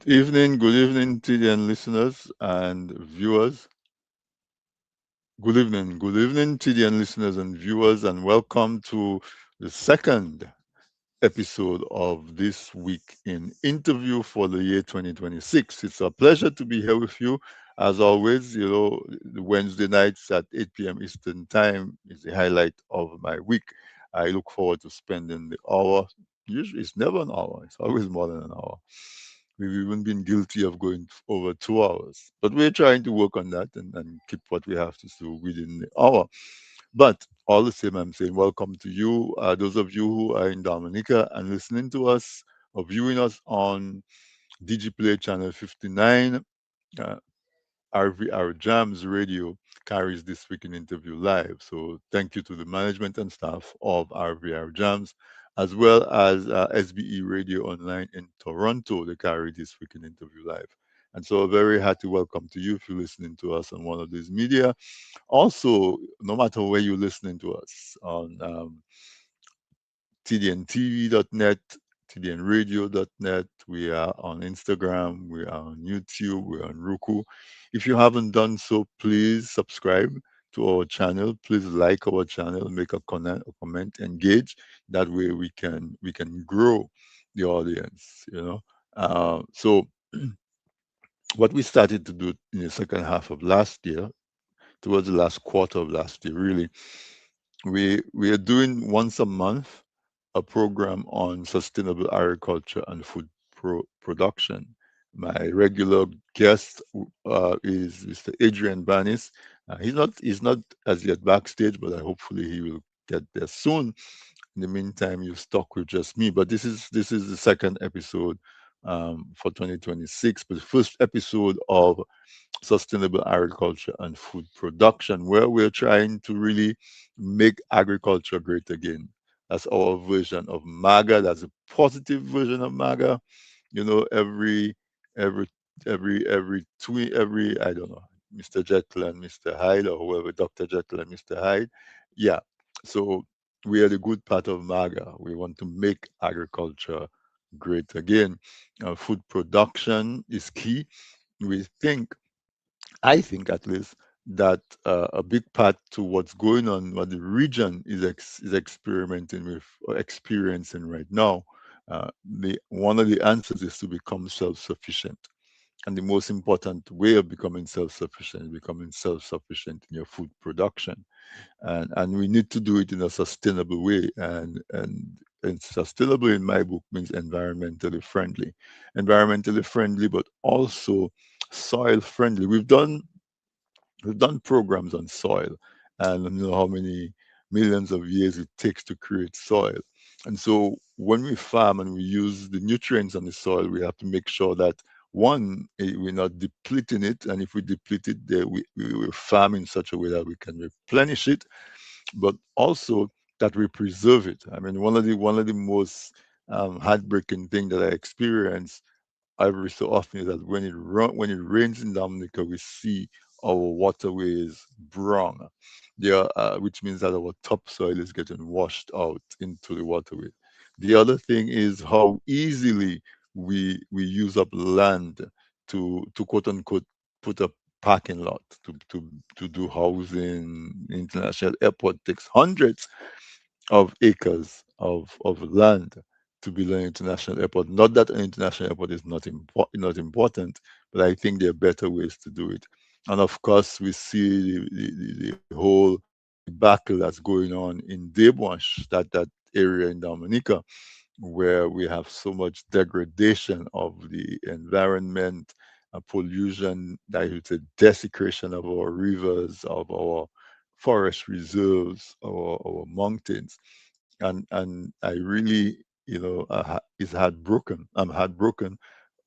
Good evening, TDN listeners and viewers. Good evening, TDN listeners and viewers, and welcome to the second episode of this week in interview for the year 2026. It's a pleasure to be here with you. As always, the Wednesday nights at 8 p.m. Eastern Time is the highlight of my week. I look forward to spending the hour. Usually, it's never an hour, it's always more than an hour. We've even been guilty of going over 2 hours, but we're trying to work on that and keep what we have to do within the hour. But all the same, I'm saying welcome to you, those of you who are in Dominica and listening to us or viewing us on DigiPlay channel 59. Uh, RVR Jams Radio carries this week in interview live. So thank you to the management and staff of RVR Jams, as well as SBE Radio Online in Toronto. They carry this week in interview live. And so a very hearty welcome to you if you're listening to us on one of these media. Also, no matter where you're listening to us on tdntv.net, tdnradio.net. We are on Instagram, we are on YouTube, we're on Roku. If you haven't done so, please subscribe to our channel. Please like our channel, make a comment, engage. That way we can grow the audience. So what we started to do in the second half of last year, towards the last quarter of last year, really, we are doing once a month a program on sustainable agriculture and food production. My regular guest is Mr. Adrian Banis. He's not as yet backstage, but hopefully he will get there soon. In the meantime, you're stuck with just me. But this is the second episode for 2026, but the first episode of sustainable agriculture and food production, where we're trying to really make agriculture great again. That's our version of MAGA. That's a positive version of MAGA. Every every tweet, every I don't know, Mr. Jekyll and Mr. Hyde, or whoever, Dr. Jekyll and Mr. Hyde. Yeah. So we are the good part of MAGA. We want to make agriculture great again. Food production is key. We think I think at least that a big part to what's going on, what the region is experimenting with or experiencing right now, the one of the answers is to become self-sufficient. And the most important way of becoming self-sufficient is becoming self-sufficient in your food production, and we need to do it in a sustainable way. And sustainable in my book means environmentally friendly, but also soil friendly. We've done programs on soil, and you know how many millions of years it takes to create soil. And so when we farm and we use the nutrients on the soil, we have to make sure that one, we're not depleting it, and if we deplete it, we will farm in such a way that we can replenish it, but also that we preserve it. I mean, one of the most heartbreaking thing that I experience every so often is that when it rains in Dominica, we see our waterways brown, which means that our topsoil is getting washed out into the waterway. The other thing is how easily we use up land to quote unquote put a parking lot to do housing. International airport takes hundreds of acres of land to build an international airport. Not that an international airport is not important, but I think there are better ways to do it. And of course, we see the whole debacle that's going on in Debonche, that area in Dominica, where we have so much degradation of the environment, pollution, I would say desecration of our rivers, of our forest reserves, our mountains. And I really, is heartbroken. I'm heartbroken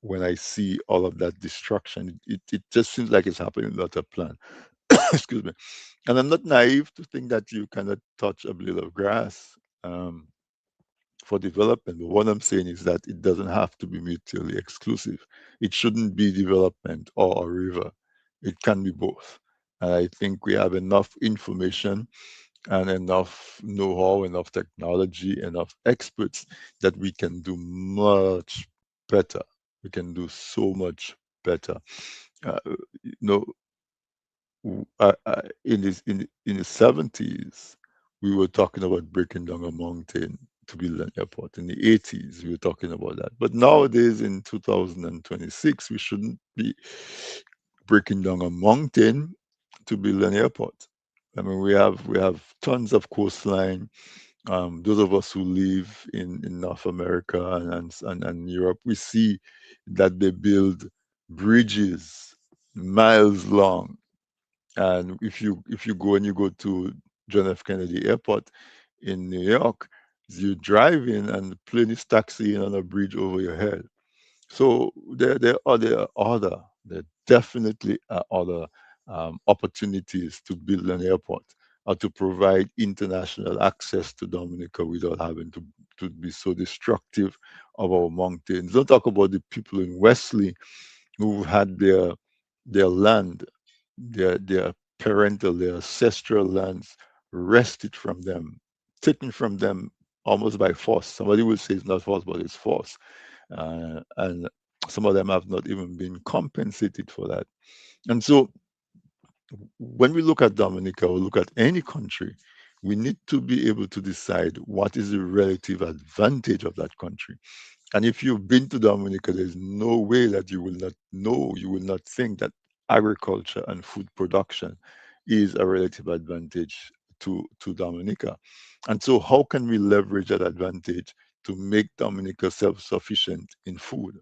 when I see all of that destruction. It just seems like it's happening without a plan. Excuse me. And I'm not naive to think that you cannot touch a blade of grass for development. But what I'm saying is that it doesn't have to be mutually exclusive. It shouldn't be development or a river. It can be both. And I think we have enough information and enough know-how, enough technology, enough experts that we can do much better. We can do so much better. Uh, you know, in the 70s, we were talking about breaking down a mountain to build an airport. In the 80s, we were talking about that. But nowadays, in 2026, we shouldn't be breaking down a mountain to build an airport. I mean, we have tons of coastline. Those of us who live in North America and Europe, we see that they build bridges miles long. And if you go and you go to John F. Kennedy Airport in New York, you drive in and the plane is taxiing on a bridge over your head. So there definitely are other opportunities to build an airport or to provide international access to Dominica without having to be so destructive of our mountains. Don't talk about the people in Wesley who've had their land, their parental, their ancestral lands wrested from them, taken from them almost by force. Somebody will say it's not force, but it's force. And some of them have not even been compensated for that. And so when we look at Dominica or look at any country, we need to be able to decide what is the relative advantage of that country. And if you've been to Dominica, there's no way that you will not know, you will not think that agriculture and food production is a relative advantage to Dominica. And so, how can we leverage that advantage to make Dominica self sufficient in food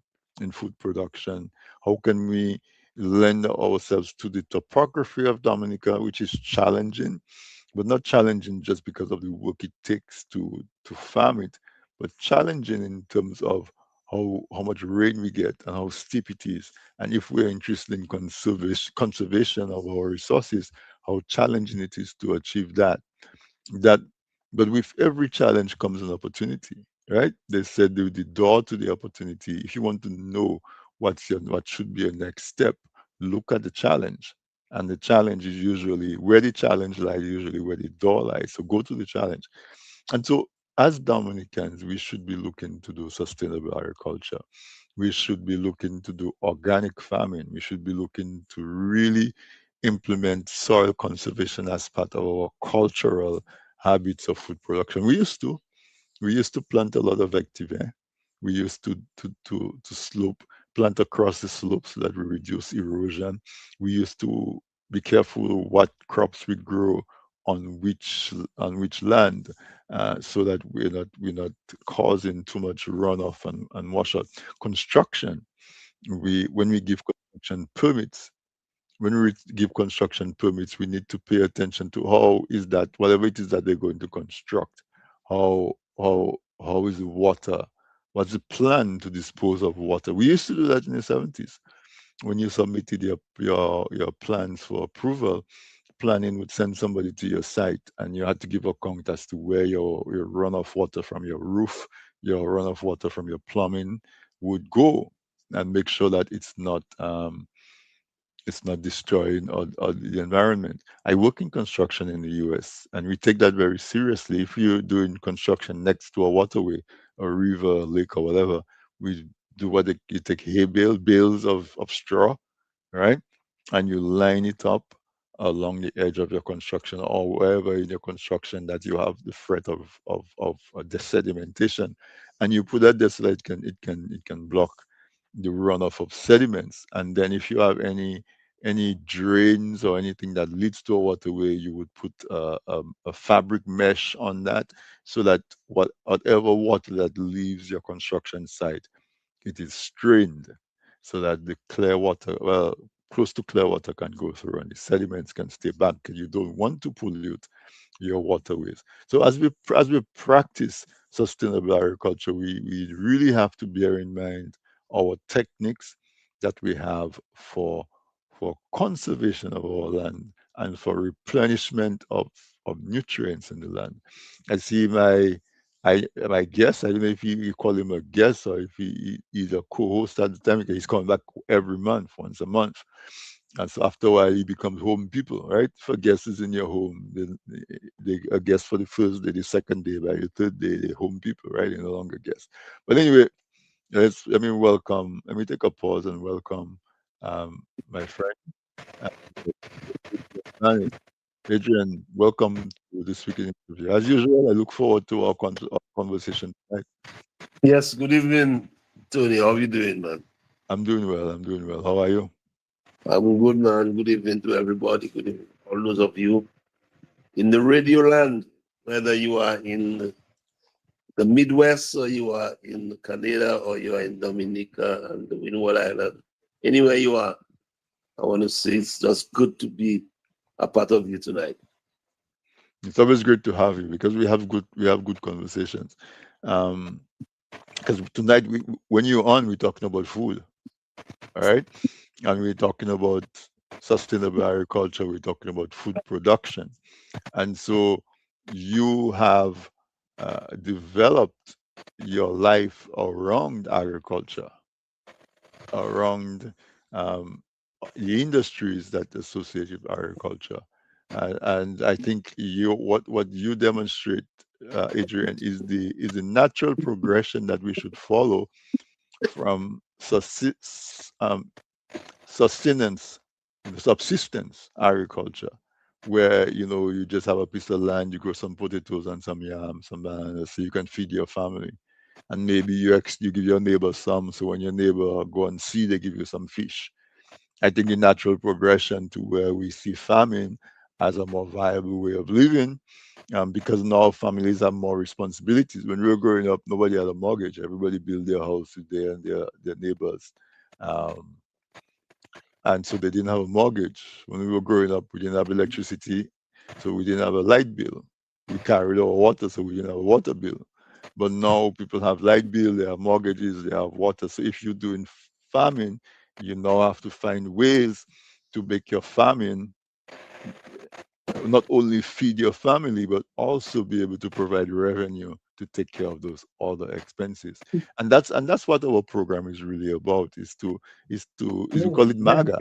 production? How can we lend ourselves to the topography of Dominica, which is challenging, but not challenging just because of the work it takes to farm it, but challenging in terms of how much rain we get and how steep it is. And if we're interested in conservation of our resources, how challenging it is to achieve that. That but with every challenge comes an opportunity, right? They said the door to the opportunity. If you want to know what should be your next step, look at the challenge. And the challenge is usually where the challenge lies, usually where the door lies. So go to the challenge. And so, as Dominicans, we should be looking to do sustainable agriculture. We should be looking to do organic farming. We should be looking to really implement soil conservation as part of our cultural habits of food production. We used to plant a lot of vetiver. We used to slope, plant across the slope so that we reduce erosion. We used to be careful what crops we grow on which land, so that we're not causing too much runoff and washout. Construction. When we give construction permits, we need to pay attention to how is that whatever it is that they're going to construct, how how is the water, what's the plan to dispose of water. We used to do that in the 70s. When you submitted your plans for approval, planning would send somebody to your site and you had to give account as to where your runoff water from your roof, your runoff water from your plumbing would go, and make sure that it's not destroying or the environment. I work in construction in the US, and we take that very seriously. If you're doing construction next to a waterway, a river, a lake, or whatever, we do you take bales of straw, right? And you line it up along the edge of your construction or wherever in your construction that you have the threat of the sedimentation, and you put that there so that it can block the runoff of sediments. And then if you have any drains or anything that leads to a waterway, you would put a fabric mesh on that so that whatever water that leaves your construction site, it is strained so that the clear water, well, close to clear water can go through and the sediments can stay back. You don't want to pollute your waterways. So as we practice sustainable agriculture, we really have to bear in mind our techniques that we have for conservation of our land and for replenishment of nutrients in the land. I see my guest, I don't know if you call him a guest or if he's a co-host at the time, because he's coming back every month, once a month. And so after a while, he becomes home people, right? For guests is in your home, they a guest for the first day, the second day, by the third day, they're home people, right? They're no longer guests. But anyway, I mean, welcome. Let me take a pause and welcome my friend. uh, Adrian. Adrian, welcome to this week's interview. As usual, I look forward to our conversation tonight. Yes, good evening, Tony. How you doing, man? I'm doing well. I'm doing well. How are you? I'm good, man. Good evening to everybody. Good evening, all those of you in the radio land, whether you are in the Midwest or you are in Canada or you are in Dominica and the Windward Island. Anywhere you are, I want to say it's just good to be a part of you tonight. It's always great to have you because we have good conversations. Um, because tonight when you're on, we're talking about food, all right, and we're talking about sustainable agriculture. We're talking about food production, and so you have developed your life around agriculture, around um, the industries that associate with agriculture. And I think what you demonstrate, Adrian, is the natural progression that we should follow from sustenance, subsistence agriculture, where you just have a piece of land, you grow some potatoes and some yams, some bananas, so you can feed your family, and maybe you give your neighbor some, so when your neighbor go and see, they give you some fish. I think the natural progression to where we see farming as a more viable way of living, because now families have more responsibilities. When we were growing up, nobody had a mortgage. Everybody built their house with their neighbors. Um, and so they didn't have a mortgage. When we were growing up, we didn't have electricity, so we didn't have a light bill. We carried our water, so we didn't have a water bill. But now people have light bill, they have mortgages, they have water. So if you're doing farming, you now have to find ways to make your farming not only feed your family, but also be able to provide revenue to take care of those other expenses. And that's what our program is really about, is we call it MAGA.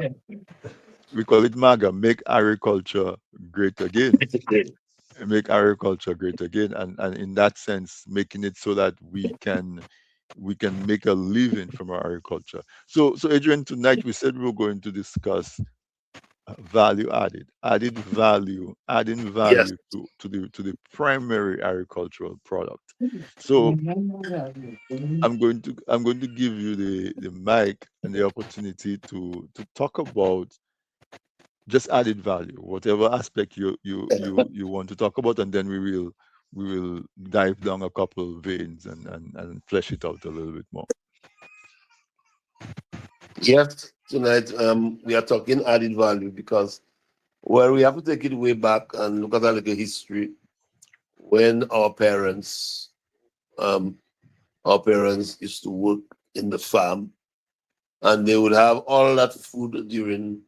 We call it MAGA, make agriculture great again. Make agriculture great again. And in that sense, making it so that we can make a living from our agriculture. So Adrian, tonight we said we were going to discuss value added, adding Yes. value to the primary agricultural product. So I'm going to give you the mic and the opportunity to talk about just added value, whatever aspect you want to talk about, and then we will dive down a couple of veins and flesh it out a little bit more. Yes, tonight we are talking added value because well, we have to take it way back and look at a little history when um, our parents used to work in the farm, and they would have all that food during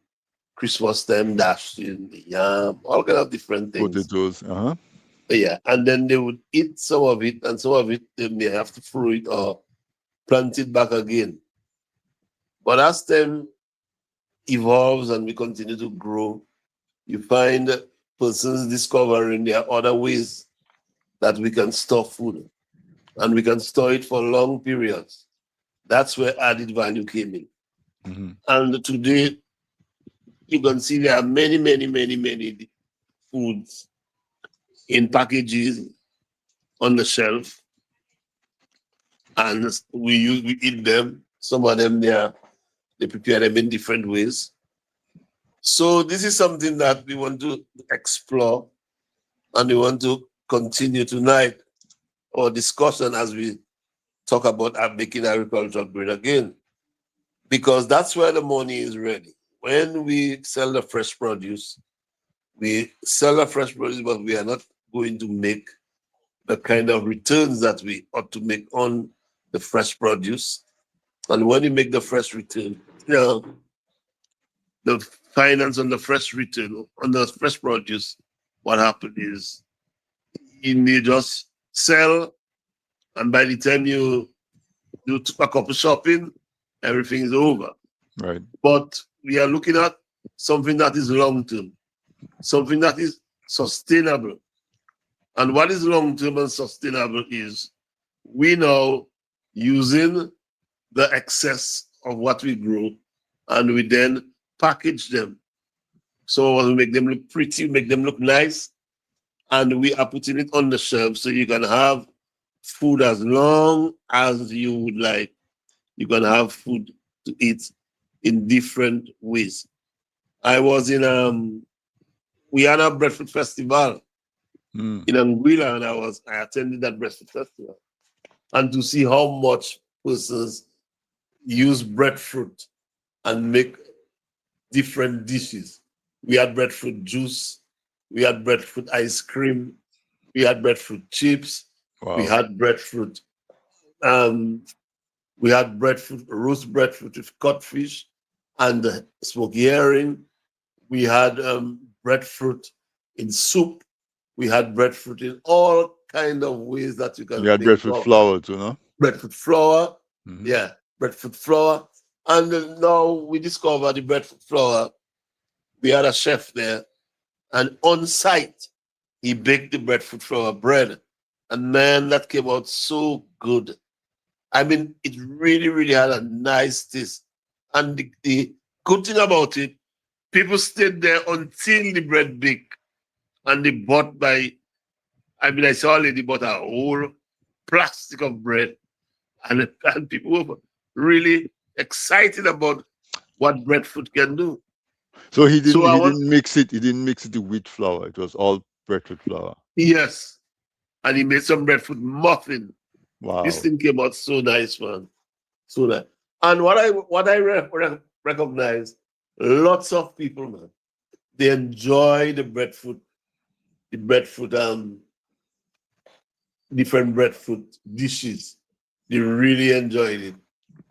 Christmas time, dashed in the yam, all kind of different things. Potatoes, Yeah, and then they would eat some of it, and some of it they may have to throw it or plant it back again. But as time evolves and we continue to grow, you find persons discovering there are other ways that we can store food and we can store it for long periods. That's where added value came in. hmm And today, you can see there are many, many, many, many foods in packages on the shelf, and we eat them. Some of them they prepare them in different ways. So this is something that we want to explore and we want to continue tonight our discussion as we talk about making agriculture great again, because that's where the money is ready. When we sell the fresh produce, we sell the fresh produce, but we are not going to make the kind of returns that we ought to make on the fresh produce. And when you make the fresh return, the finance on the fresh return, on the fresh produce, what happened is you may just sell, and by the time you do a couple shopping, everything is over. right. But we are looking at something that is long term, something that is sustainable. And what is long term and sustainable is we now using the excess of what we grow, and we then package them. So we make them look pretty, make them look nice, and we are putting it on the shelf so you can have food as long as you would like. You can have food to eat in different ways. I was in we had a breadfruit festival Mm. in Anguilla, and I attended that breadfruit festival, and to see how much persons use breadfruit and make different dishes. We had breadfruit juice, we had breadfruit ice cream, we had breadfruit chips, we Wow. had breadfruit, um, we had breadfruit, roast breadfruit with codfish and smoky herring. We had breadfruit in soup. We had breadfruit in all kind of ways that you You can had think breadfruit of. flour too, no? Breadfruit flour, Hmm. yeah, breadfruit flour. And now we discovered the breadfruit flour. We had a chef there, and on site, he baked the breadfruit flour bread. And man, that came out so good. I mean, it really, really had a nice taste. And the good thing about it, people stayed there until the bread baked. And they bought I mean, I saw a lady bought a whole plastic of bread. And people were really excited about what breadfruit can do. So So I he was, didn't mix it. He didn't mix it with wheat flour. It was all breadfruit flour. yes. And he made some breadfruit muffin. This Wow. thing came out so nice, man. So nice. And what I recognize, lots of people, man, they enjoy the breadfruit, different breadfruit dishes. They really enjoyed it.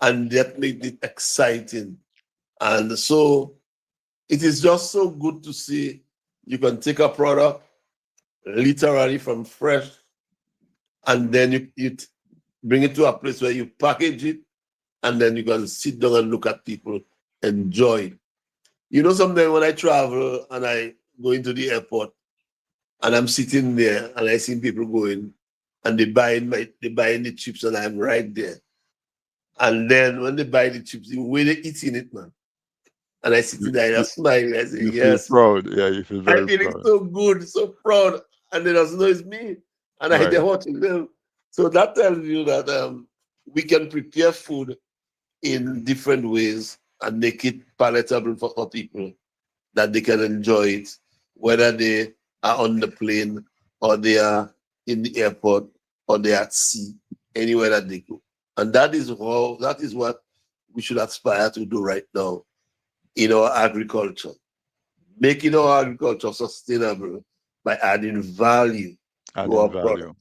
And that made it exciting. And so it is just so good to see you can take a product literally from fresh, and then you bring it to a place where you package it, and then you can sit down and look at people enjoy it. You know, sometimes when I travel and I go into the airport and I'm sitting there and I see people going and they buying the chips and I'm right there. And then when they buy the chips, the way they eating it, man. And I sit You, there and I you, smile. I say, you feel yes. proud. Yeah, you feel I very feeling proud. so good, so proud. And they doesn't know it's me. And I Right. they're watching them. So that tells you that we can prepare food in different ways and make it palatable for people that they can enjoy it, whether they are on the plane or they are in the airport or they are at sea, anywhere that they go. And that is what we should aspire to do right now in our agriculture, making our agriculture sustainable by adding value to Adding our product. value.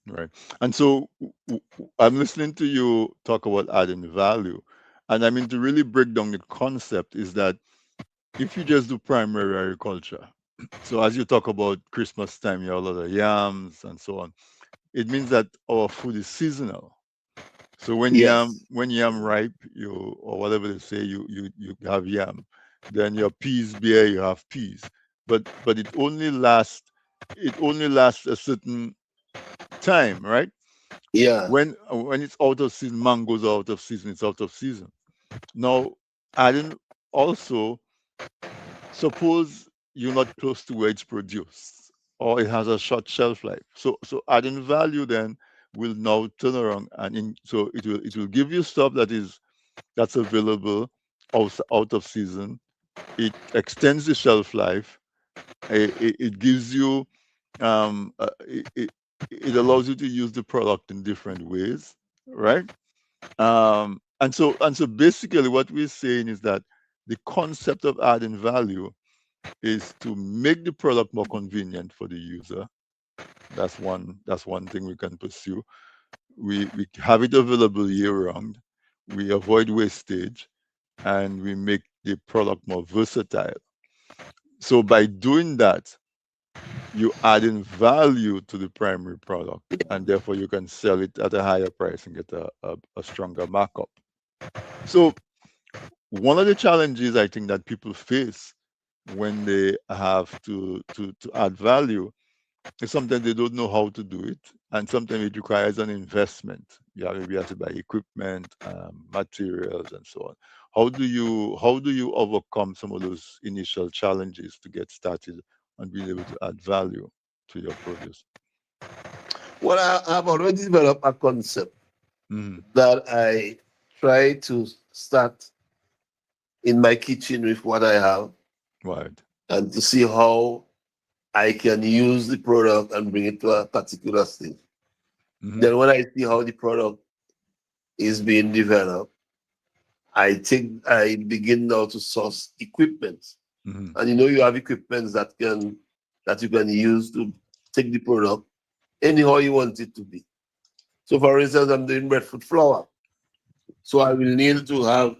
Right. And so I'm listening to you talk about adding value. And I mean, to really break down the concept is that if you just do primary agriculture, so as you talk about Christmas time, you have a lot of yams and so on, it means that our food is seasonal. So Yes. when yam ripe, you or whatever they say, you have yam. Then your peas bear, you have peas. But it only lasts a certain time, right? Yeah. When it's out of season, mangoes are out of season, it's out of season. Now, adding also, suppose you're not close to where it's produced, or it has a short shelf life. So adding value then will now turn around so it will give you stuff that's available out of season. It extends the shelf life. It gives you it allows you to use the product in different ways, right? And so basically what we're saying is that the concept of adding value is to make the product more convenient for the user. That's one thing we can pursue. We have it available year round. We avoid wastage, and we make the product more versatile. So by doing that, you add in value to the primary product, and therefore you can sell it at a higher price and get a stronger markup. So one of the challenges I think that people face when they have to add value It's sometimes they don't know how to do it, and sometimes it requires an investment. Maybe you have to buy equipment, materials, and so on. How do you overcome some of those initial challenges to get started and being able to add value to your produce? Well, I've already developed a concept Mm, that I try to start in my kitchen with what I have right. and to see how I can use the product and bring it to a particular stage. Mm-hmm, Then when I see how the product is being developed, I begin now to source equipment. mm-hmm, And you have equipment that you can use to take the product anyhow you want it to be. So for instance, I'm doing breadfruit flour. So I need to have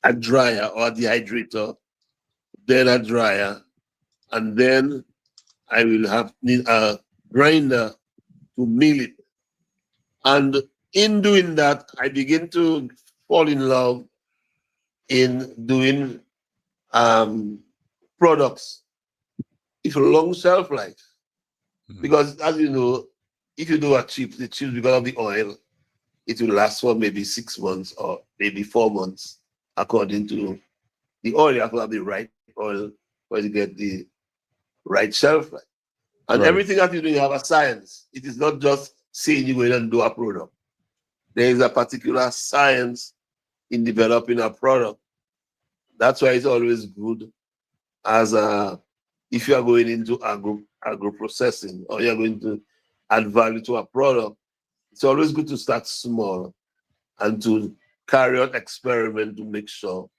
a dryer or a dehydrator, then a dryer, and then I will need a grinder to mill it. And in doing that, I begin to fall in love in doing um, products with a long shelf life. mm-hmm. Because as you know, if you do a chip, the chips because of the oil, it will last for maybe 6 months or maybe 4 months, according to the oil. You have to have the right oil for you to get the right shelf life. And Right. everything that you do, you have a science. It is not just saying you go in and do a product. There is a particular science in developing a product. That's why it's always good as a if you are going into agro processing or you're going to add value to a product, it's always good to start small and to carry out experiment to make sure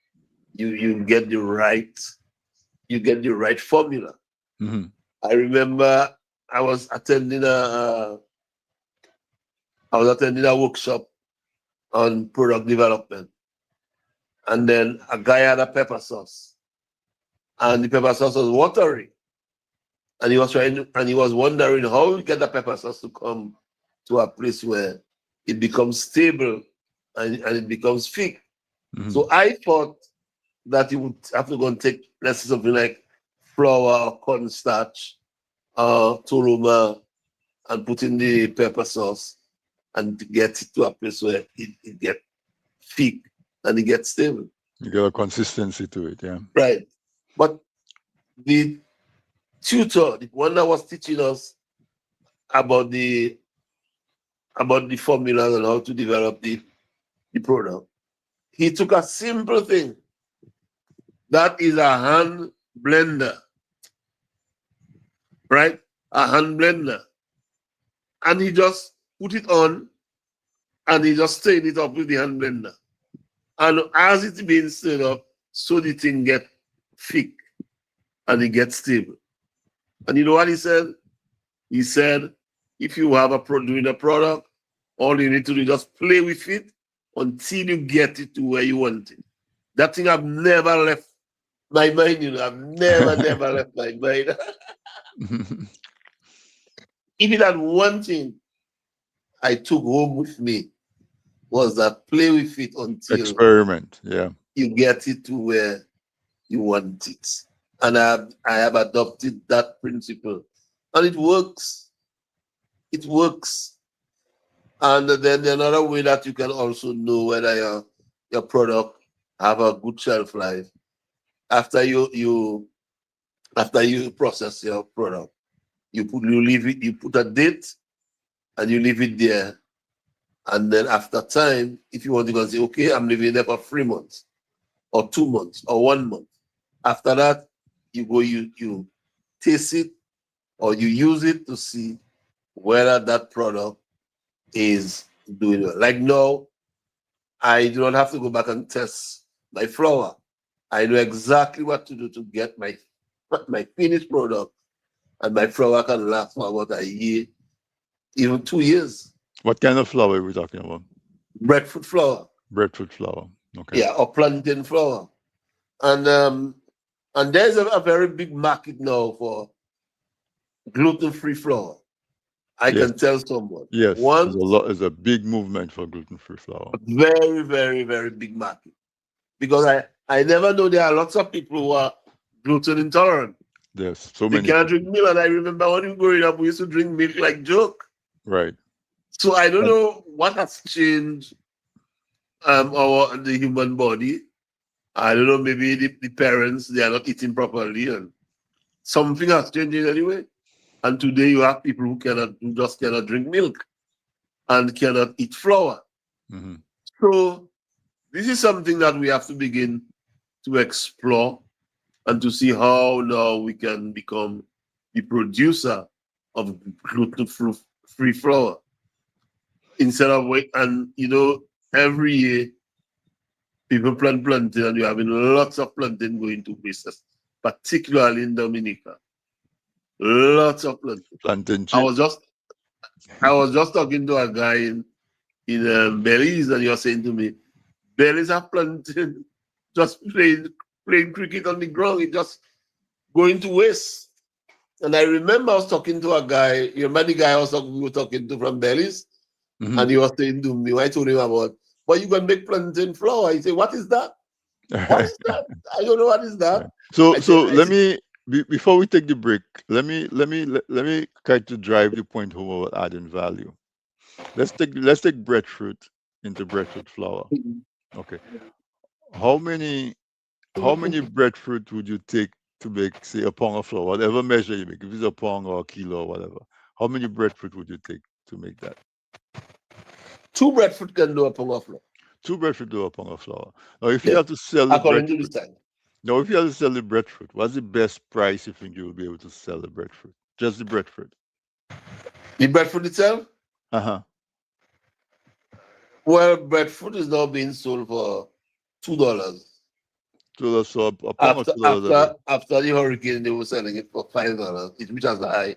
you get the right formula. Mm-hmm. I remember I was attending a workshop on product development, and then a guy had a pepper sauce, and the pepper sauce was watery, and he was wondering how we get the pepper sauce to come to a place where it becomes stable and it becomes thick. Mm-hmm. So I thought that you would have to go and take, let's say, something like flour or cornstarch, turuma, and put in the pepper sauce and to get it to a place where it get thick and it gets stable. You get a consistency to it, yeah. Right. But the tutor, the one that was teaching us about the formula and how to develop the product, he took a simple thing that is a hand blender, right? A hand blender. And he just put it on and he just stirred it up with the hand blender. And as it's being stirred up, so the thing get thick and it gets stable. And you know what he said? He said, if you have doing a product, all you need to do is just play with it until you get it to where you want it. That thing I've never left my mind, I've never left my mind. If it had one thing I took home with me was that play with it until Experiment, yeah. you get it to where you want it. And I have adopted that principle. And it works. It works. And then another way that you can also know whether your product have a good shelf life after you process your product, you put a date and you leave it there. And then after time, if you want to go and say, okay, I'm leaving there for 3 months or 2 months or 1 month. After that, you taste it or you use it to see whether that product is doing well. Like now, I do not have to go back and test my flour. I know exactly what to do to get my finished product, and my flour can last for about a year, even 2 years. What kind of flour are we talking about? Breadfruit flour, Breadfruit flour. Okay. yeah, or plantain flour, and there's a very big market now for gluten-free flour. I Yes. can tell someone Yes. There's a once lot. There's a big movement for gluten-free flour. a very, very, very big market because I never know there are lots of people who are gluten intolerant. There's so They many cannot people. drink milk. And I remember when we were growing up, we used to drink milk like joke. Right. So I don't And know what has changed our the human body. I don't know, maybe the parents they are not eating properly and something has changed anyway. And today you have people who just cannot drink milk and cannot eat flour. mhm, So this is something that we have to begin to explore and to see how now we can become the producer of gluten-free flour instead of wait. And every year people plant plantain, and you're having lots of plantain going to places, particularly in Dominica. Lots of plantain. plantain I chip. was just I was just talking to a guy in Belize, and you're saying to me, Belize have plantain just playing cricket on the ground. It just going to waste. And I remember I was talking to a guy. You remember the guy we were talking to from Belize, Mhm. and he was saying to me, I told him about, but you can make plantain flour. He said, what is that? What is that? I don't know what is that. Right. So I said, so let me before we take the break, let me try to drive the point home about adding value. Let's take breadfruit into breadfruit flour. Okay. How many how many breadfruit would you take to make, say, a pound of flour, whatever measure you make, if it's a pound or a kilo or whatever? How many breadfruit would you take to make that? two breadfruit can do a pound of flour. Two breadfruit to a pound of flour. Now, if you Yeah, have to sell the according to this breadfruit, time. now if you have to sell the breadfruit, what's the best price you think you will be able to sell the breadfruit? Just the breadfruit. The breadfruit itself, Uh huh. well, breadfruit is now being sold for $2. So a pound or After $2 a after day. after the hurricane, they were selling it for $5. It reached as high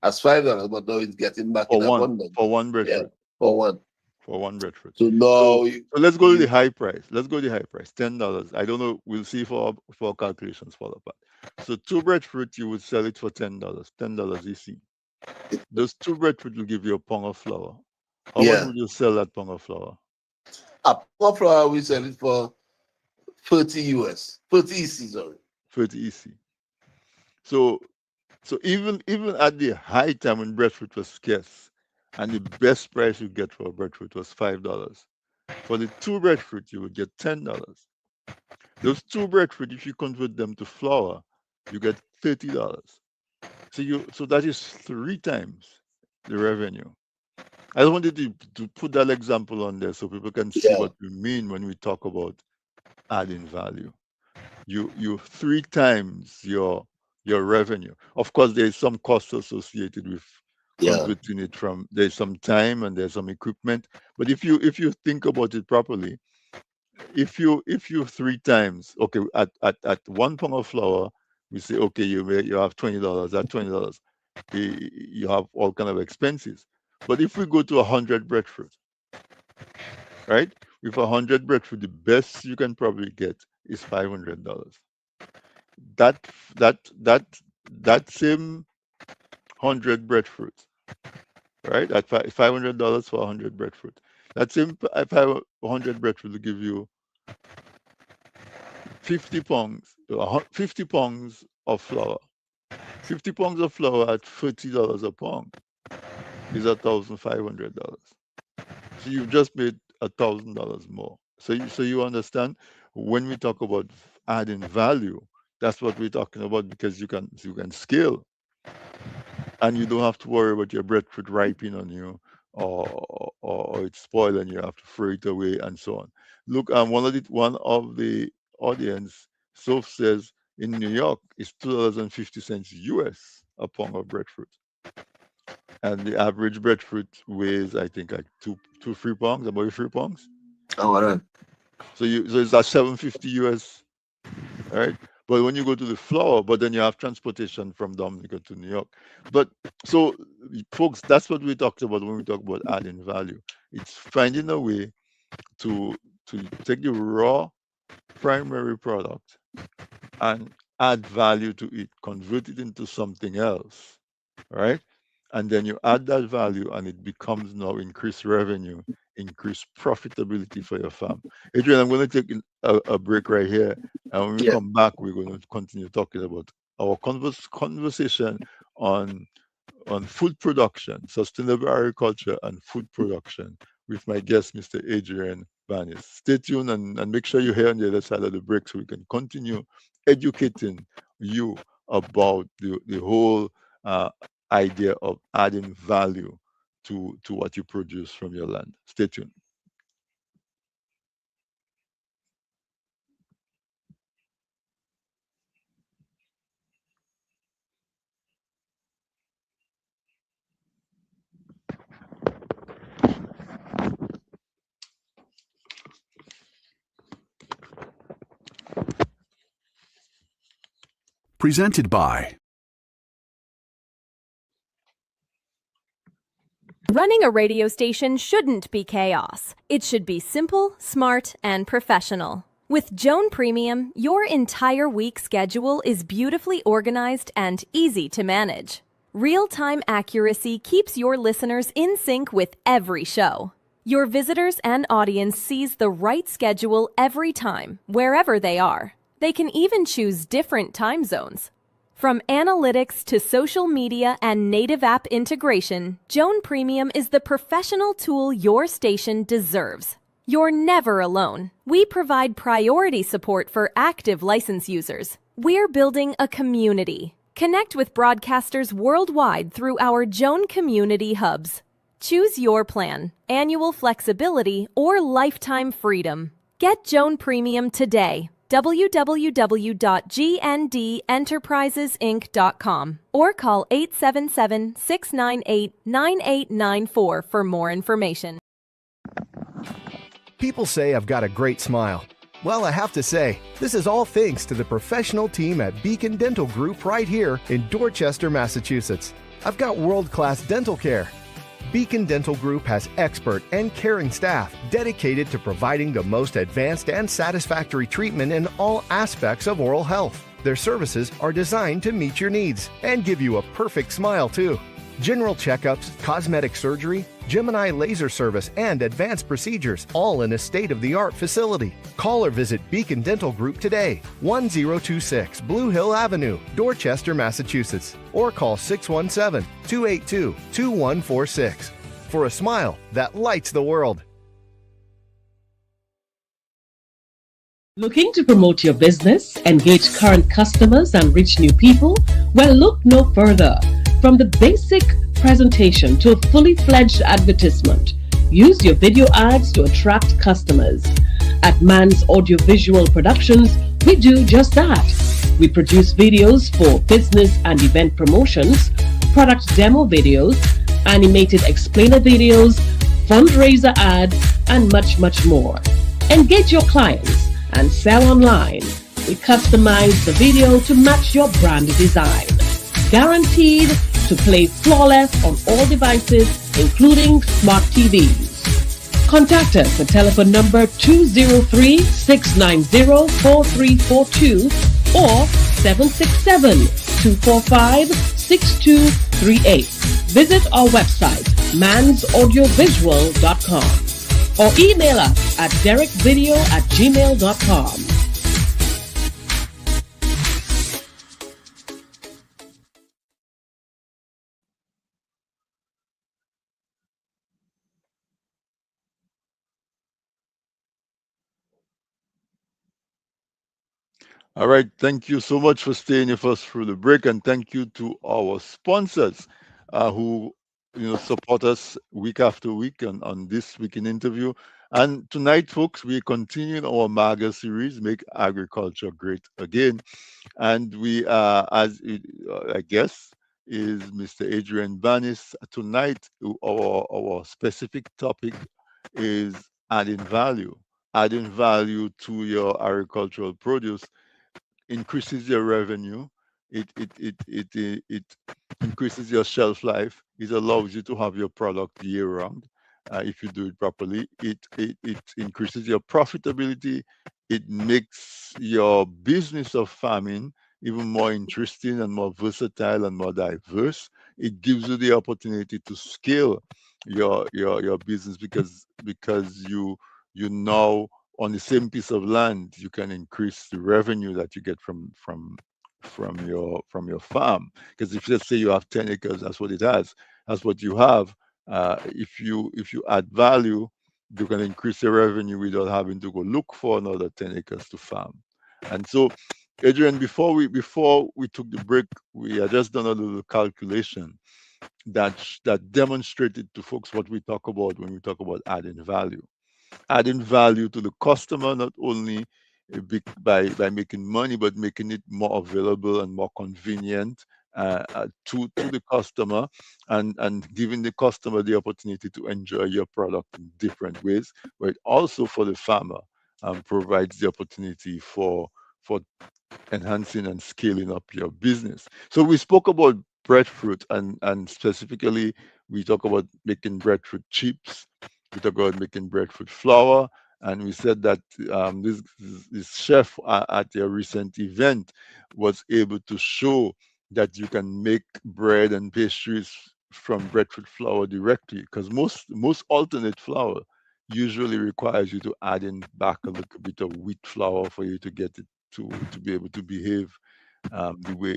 as $5, but now it's getting back in For abundance. one Yeah, breadfruit. for one. For one breadfruit. So So now so let's go to the you high price. Let's go to the high price. $10. I don't know. We'll see for our calculations fall apart. So two breadfruit, you would sell it for $10. $10 EC. Those two breadfruit will give you a pound of flour. How much yeah, would you sell that pound of flour? a pound of flour we sell it for 30 US, 30 EC, sorry. 30 EC. So even at the high time when breadfruit was scarce, and the best price you get for a breadfruit was $5. For the two breadfruit, you would get $10. Those two breadfruit, if you convert them to flour, you get $30. So that is three times the revenue. I just wanted to put that example on there so people can see Yeah, what we mean when we talk about adding value. You three times your revenue. Of course, there is some cost associated with yeah, converting it from, there's some time and there's some equipment. But if you think about it properly, if you three times, okay, at one pound of flour, we say, okay, you have $20. At $20, you have all kind of expenses. But if we go to 100 breadfruit, right? With 100 breadfruit, the best you can probably get is $500. That same 100 breadfruit, right? At $500 for 100 breadfruit. That same 500 breadfruit will give you 50 pounds, 50 pounds of flour. 50 pounds of flour at $30 a pound is $1,500. So you've just made $1,000 more. So you understand, when we talk about adding value, that's what we're talking about, because you can scale, and you don't have to worry about your breadfruit ripening on you, or it's spoiled and you have to throw it away and so on. Look, one of the audience, Soph, says in New York it's $2.50 US a pound of breadfruit, and the average breadfruit weighs, I think, like 3 pounds, about 3 pounds. all right. So it's at 750 US, right? But when you go to the floor, but then you have transportation from Dominica to New York. But so, folks, that's what we talked about when we talk about adding value. It's finding a way to take the raw primary product and add value to it, convert it into something else, right? And then you add that value, and it becomes now increased revenue, increased profitability for your farm. Adrian, I'm going to take a break right here. And when we Yeah. come back, we're going to continue talking about our conversation on food production, sustainable agriculture, and food production with my guest, Mr. Adrian Banis. Stay tuned and make sure you're here on the other side of the break so we can continue educating you about the whole uh, idea of adding value to what you produce from your land. Stay tuned. Presented by Running a radio station shouldn't be chaos. It should be simple, smart, and professional. With Joan Premium, your entire week schedule is beautifully organized and easy to manage. Real-time accuracy keeps your listeners in sync with every show. Your visitors and audience sees the right schedule every time, wherever they are. They can even choose different time zones. From analytics to social media and native app integration, Joan Premium is the professional tool your station deserves. You're never alone. We provide priority support for active license users. We're building a community. Connect with broadcasters worldwide through our Joan Community Hubs. Choose your plan, annual flexibility, or lifetime freedom. Get Joan Premium today. www.gndenterprisesinc.com or call 877-698-9894 for more information. People say I've got a great smile. Well, I have to say, this is all thanks to the professional team at Beacon Dental Group right here in Dorchester, Massachusetts. I've got world-class dental care. Beacon Dental Group has expert and caring staff dedicated to providing the most advanced and satisfactory treatment in all aspects of oral health. Their services are designed to meet your needs and give you a perfect smile, too. General checkups, cosmetic surgery, Gemini laser service, and advanced procedures, all in a state-of-the-art facility. Call or visit Beacon Dental Group today, 1026 Blue Hill Avenue, Dorchester, Massachusetts, or call 617-282-2146 for a smile that lights the world. Looking to promote your business, engage current customers, and reach new people? Well, look no further. From the basic presentation to a fully fledged advertisement, use your video ads to attract customers. At Man's Audiovisual Productions, we do just that. We produce videos for business and event promotions, product demo videos, animated explainer videos, fundraiser ads, and much, much more. Engage your clients and sell online. We customize the video to match your brand design. Guaranteed to play flawless on all devices, including smart TVs. Contact us at telephone number 203-690-4342 or 767-245-6238. Visit our website, mansaudiovisual.com, or email us at derekvideo@gmail.com. All right. Thank you so much for staying with us through the break, and thank you to our sponsors who support us week after week on this week in interview. And tonight, folks, we continue our MAGA series, Make Agriculture Great Again. And we, I guess, is Mr. Adrian Banis. Tonight, our specific topic is adding value to your agricultural produce increases your revenue. It increases your shelf life. It allows you to have your product year round. If you do it properly, it increases your profitability. It makes your business of farming even more interesting and more versatile and more diverse. It gives you the opportunity to scale your business because you now on the same piece of land you can increase the revenue that you get from from your farm. Because if let's say you have 10 acres, that's what it has. That's what you have. If you add value, you can increase your revenue without having to go look for another 10 acres to farm. And so, Adrian, before we took the break, we had just done a little calculation that demonstrated to folks what we talk about when we talk about adding value to the customer, not only by making money, but making it more available and more convenient to the customer, and giving the customer the opportunity to enjoy your product in different ways, but also for the farmer provides the opportunity for enhancing and scaling up your business. So we spoke about breadfruit, and specifically we talk about making breadfruit chips. We talk about making breadfruit flour, and we said that this chef at a recent event was able to show that you can make bread and pastries from breadfruit flour directly, because most alternate flour usually requires you to add in back a little bit of wheat flour for you to get it to be able to behave the way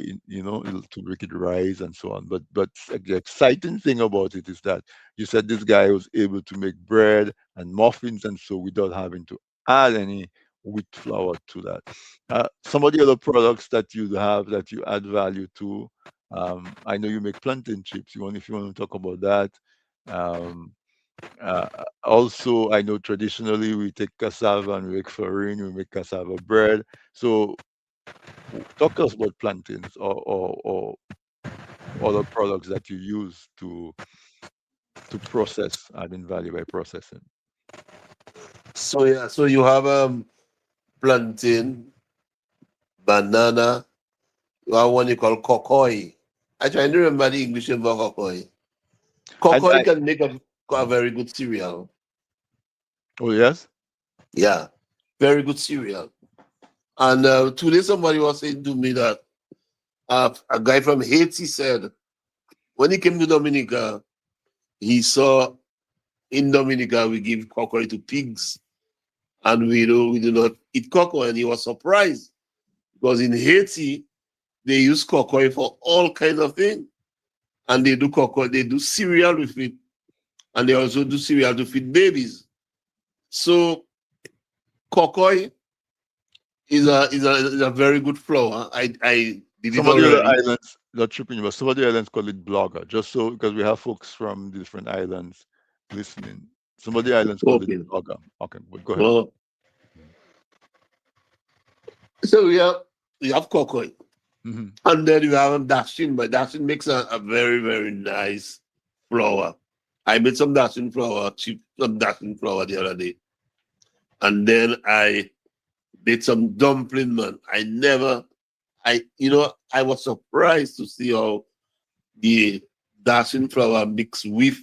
to make it rise and so on. But the exciting thing about it is that you said this guy was able to make bread and muffins and so without having to add any wheat flour to that. Some of the other products that you have that you add value to. I know you make plantain chips. If you want to talk about that. Um, Also, I know traditionally we take cassava and we make farine, we make cassava bread. So, talk to us about plantains or other products that you use to process, adding value by processing. So yeah, so you have plantain, banana, you have one you call cocoy. I try to remember the English name for cocoy. And Cocoy can make a very good cereal. oh yes, Yeah, very good cereal. And today somebody was saying to me that a guy from Haiti said when he came to Dominica, he saw in Dominica we give cocoy to pigs, and we do not eat cocoy, and he was surprised because in Haiti they use cocoy for all kinds of things, and they do cocoy, they do cereal with it, and they also do cereal to feed babies. So cocoy is a very good flour. I did it some of the other already. islands, not tripping, but some of the islands call it blogger, just so because we have folks from the different islands listening. Some of the islands call it Okay. blogger. Okay, but go ahead. Well, so we have cocoy. Hmm. And then you have dashing, but dashing makes a very, very nice flour. I made some dashing flour, cheap some dashing flour the other day. And then I did some dumpling, man. I was surprised to see how the dashing flour mixed with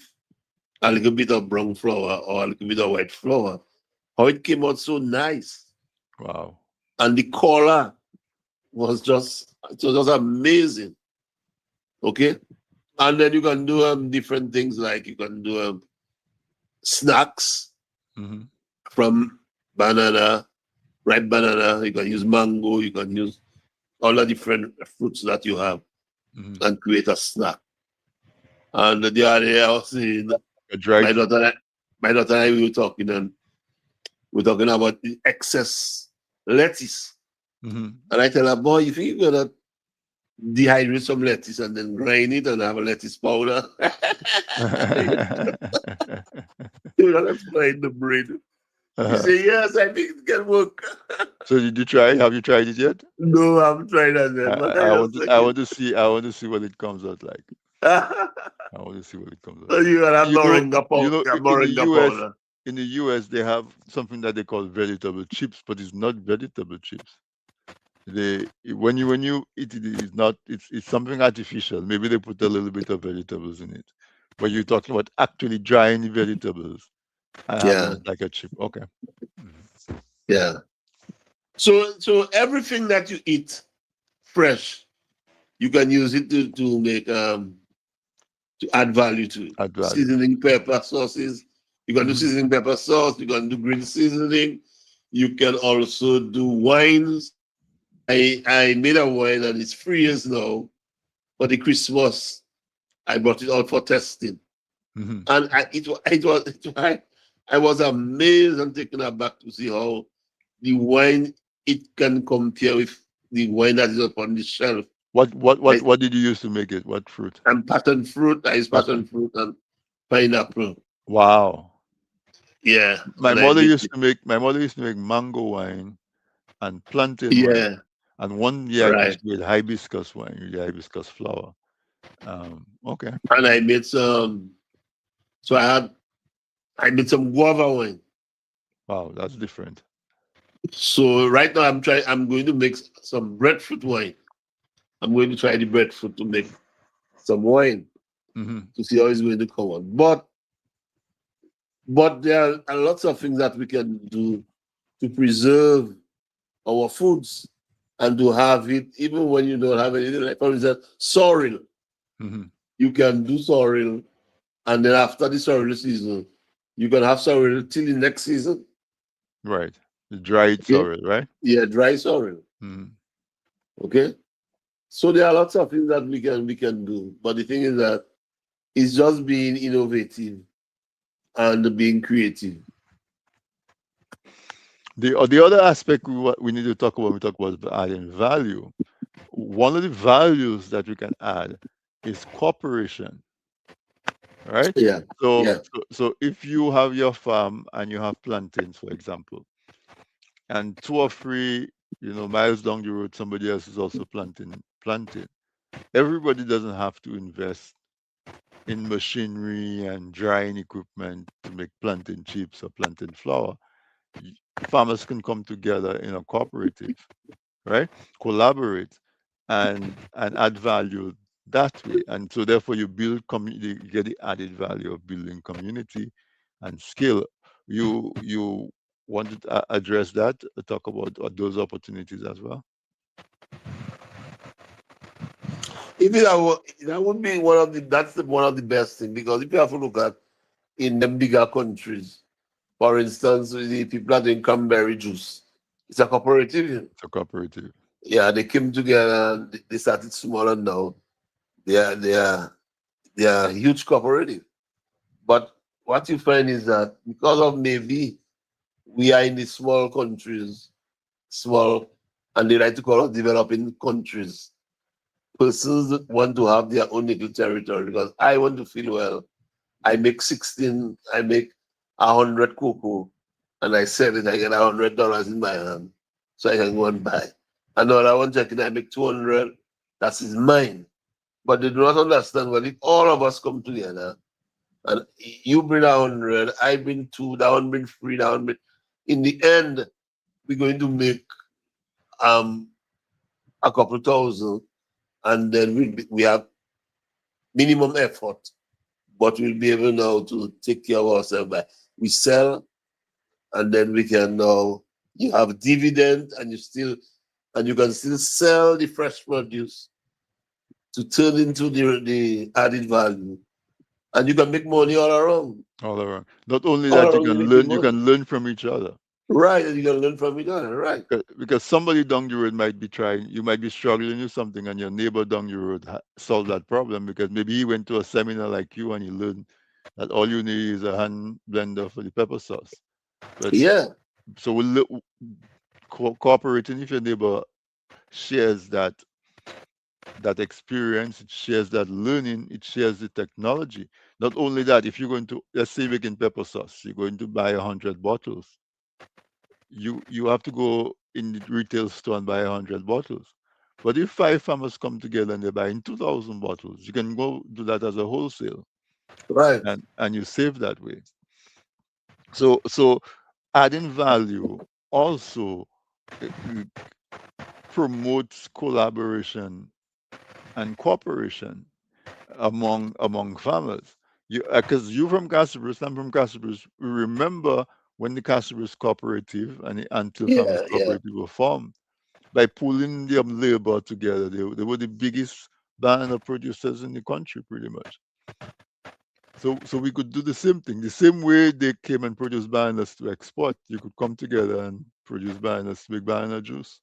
a little bit of brown flour or a little bit of white flour, how it came out so nice. Wow. And the color it was just amazing. Okay. And then you can do different things like you can do snacks Hmm. from banana, ripe banana. You can use mango. You can use all the different fruits that you have Hmm. and create a snack. And the other day I was saying, A dried my fruit. daughter, and I- my daughter and I we were talking, and we're talking about the excess lettuce. Hmm. And I tell her, boy, you think you're gonna dehydrate some lettuce and then grind it and have a lettuce powder? You're gonna explain the bread. She Uh-huh. say, yes, I think it can work. So did you try? Have you tried it yet? No, I'm trying that I, yet, but I I I just want to I think want to see what it comes out like. it. I want to see what it comes out So like. you got a You know, moringa powder. in the US they have something that they call vegetable chips, but it's not vegetable chips. When you eat it, it's not it's something artificial. Maybe they put a little bit of vegetables in it. But you're talking about actually drying the vegetables and having Yeah, it like a chip. Okay. Mhm. yeah. So everything that you eat fresh, you can use it to make to add value to it. Add value. Seasoning pepper sauces. You can do Hmm. seasoning pepper sauce. You can do green seasoning. You can also do wines. I made a wine and it's 3 years now. For the Christmas, I brought it out for testing, Hmm. and I was amazed and taken aback to see how the wine it can compare with the wine that is upon the shelf. I, What did you use to make it? What fruit? and passion fruit, I use Passion. passion fruit and pineapple. Wow. Yeah, My and I mother made used it. to make mango wine and plantain wine. Yeah, And one year I think right. she made hibiscus wine, the hibiscus flower. Okay. And I made some. So I made some guava wine. Wow, that's different. So right now I'm trying. I'm going to make some breadfruit wine. I'm going to try the breadfruit to make some wine Hmm. to see how it's going to come on. But there are lots of things that we can do to preserve our foods and to have it even when you don't have anything. Like for instance, sorrel. Hmm. You can do sorrel, and then after the sorrel season, you can have sorrel till the next season. Right. The dried Okay, sorrel, right? yeah, dry sorrel. Hmm. Okay, so there are lots of things that we can do, but the thing is that it's just being innovative and being creative. The other aspect we need to talk about when we talk about adding value. One of the values that we can add is cooperation, right? Yeah, yeah, So if you have your farm and you have plantains, for example, and 2 or 3, miles down the road, somebody else is also planting. Everybody doesn't have to invest in machinery and drying equipment to make plantain chips or plantain flour. Y- Farmers can come together in a cooperative, right? Collaborate and add value that way. And so therefore you build community, you get the added value of building community and skill. You want to address that, talk about those opportunities as well. even that would be one of the best things because if you have to look at in the bigger countries, for instance, the people that drink cranberry juice, it's a cooperative. It's a cooperative. Yeah, they came together and they started small and now they are a huge cooperative. But what you find is that because of maybe we are in the small countries, small, and they like to call us developing countries. Persons want to have their own little territory because I want to feel well. I make 100 cocoa and I sell it, I get $100 in my hand. So I can go and buy. Another one checking, I make 200, that is mine. But they do not understand well if all of us come together and you bring 100, I bring two, that one bring three, that one bring. In the end, we're going to make um a couple thousand and then we have minimum effort, but we'll be able now to take care of ourselves by we sell and then we can now you have dividend and you can still sell the fresh produce to turn into the added value and you can make money All around. Not only all that, around you're making you money, can learn from each other. right, and you can learn from each other, right, Because somebody down the road might be trying, you might be struggling with something, and your neighbor down the road solved that problem because maybe he went to a seminar like you and he learned that all you need is a hand blender for the pepper sauce. But yeah, so cooperating with your neighbor shares that experience, it shares that learning, it shares the technology. Not only that, if you're going to, let's say, making pepper sauce, you're going to buy 100 bottles. You have to go in the retail store and buy 100 bottles. But if 5 farmers come together and they're buying 2,000 bottles, you can go do that as a wholesale, right, and you save that way. So adding value also promotes collaboration and cooperation among farmers. You Because you from Castlebrus, I'm from Castlebrus, we remember when the Castlebrus Cooperative and the Antil Farmers yeah, yeah, Cooperative were formed. By pulling their labor together, they were the biggest banana producers in the country, pretty much. So we could do the same thing. The same way they came and produced bananas to export, you could come together and produce bananas to make banana juice.